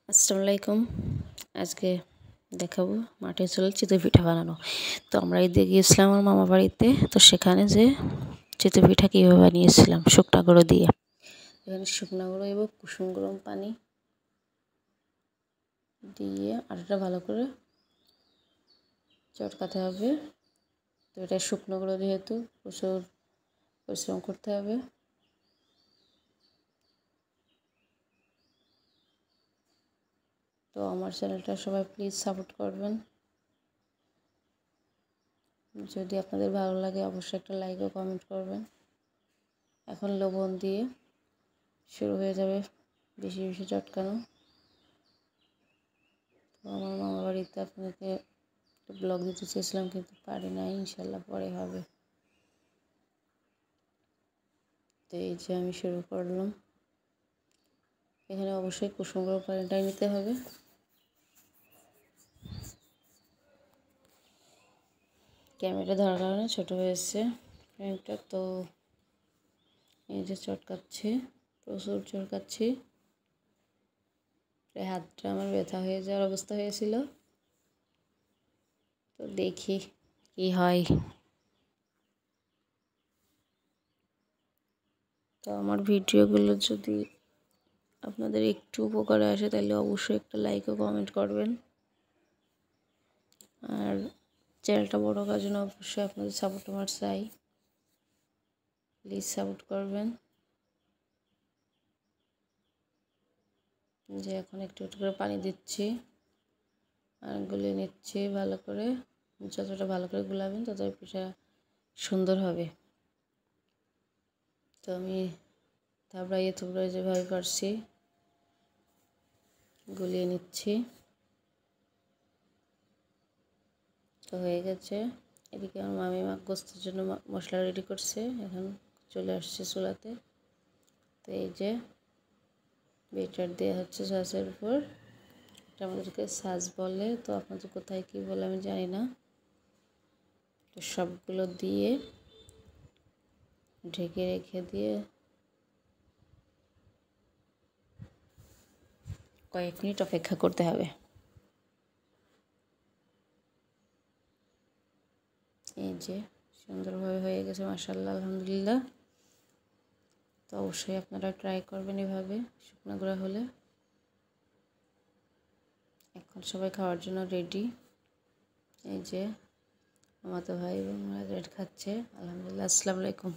আসসালামু আলাইকুম। আজকে দেখাবো মাটির চুলায় চিতই পিঠা বানানো। তো আমরা এদিকে গিয়েছিলাম আমার মামা বাড়িতে। তো সেখানে যে চিতই পিঠা কীভাবে বানিয়েছিলাম শুকনা গুঁড়ো দিয়ে। এখানে শুকনা গুঁড়ো এবং কুসুম গরম পানি দিয়ে আটাটা ভালো করে চটকাতে হবে। তো এটা শুকনো গুঁড়ো যেহেতু প্রচুর পরিশ্রম করতে হবে। তো আমার চ্যানেলটা সবাই প্লিজ সাপোর্ট করবেন। যদি আপনাদের ভালো লাগে অবশ্যই একটা লাইক ও কমেন্ট করবেন। এখন লবণ দিয়ে শুরু হয়ে যাবে বেশি বেশি চটকানো। তো আমার মামা বাড়িতে আপনাকে একটা ব্লগ দিতে চেয়েছিলাম কিন্তু পারি নাই, ইনশাল্লাহ পরে হবে। তো এই যে আমি শুরু করলাম। এখানে অবশ্যই কুসুম গরম পানিটাই নিতে হবে। ক্যামেরা ধরার কারণে ছোটো হয়েছে ফ্রেমটা। তো এই যে চটকাচ্ছি, প্রচুর চটকাচ্ছি, প্রায় হাতটা আমার ব্যথা হয়ে যাওয়ার অবস্থা হয়েছিল। তো দেখি কি হয়। তো আমার ভিডিওগুলো যদি আপনাদের একটু উপকারে আসে তাহলে অবশ্যই একটা লাইক ও কমেন্ট করবেন। আর চ্যানেলটা বড় করার জন্য অবশ্যই আপনাদের সাপোর্ট আমার চাই, প্লিজ সাপোর্ট করবেন। যে এখন একটু একটু করে পানি দিচ্ছি আর গুলিয়ে নিচ্ছি ভালো করে। যতটা ভালো করে গুলাবেন ততই পিঠা সুন্দর হবে। তো আমি থাবড়াইয়ে থুবড়াইয়ে যেভাবে পারছি গুলিয়ে নিচ্ছি। তো হয়ে গেছে। এদিকে আমার মামি গোস্তের জন্য মশলা রেডি করছে। এখন চলে আসছে চুলাতে। তো এই যে বেটার দেওয়া হচ্ছে সসের উপর। এটা আমাদেরকে সাজ বলে, তো আপনাদের কোথায় কী বলে আমি জানি না। তো সবগুলো দিয়ে ঢেকে রেখে দিয়ে কয়েক মিনিট অপেক্ষা করতে হবে। এই যে সুন্দরভাবে হয়ে গেছে, মাশাআল্লাহ, আলহামদুলিল্লাহ। তো অবশ্যই আপনারা ট্রাই করবেন এভাবে শুকনো গুঁড়া হলে। এখন সবাই খাওয়ার জন্য রেডি। এই যে মামাতো ভাই এবং খাচ্ছে, আলহামদুলিল্লাহ। আসসালামু আলাইকুম।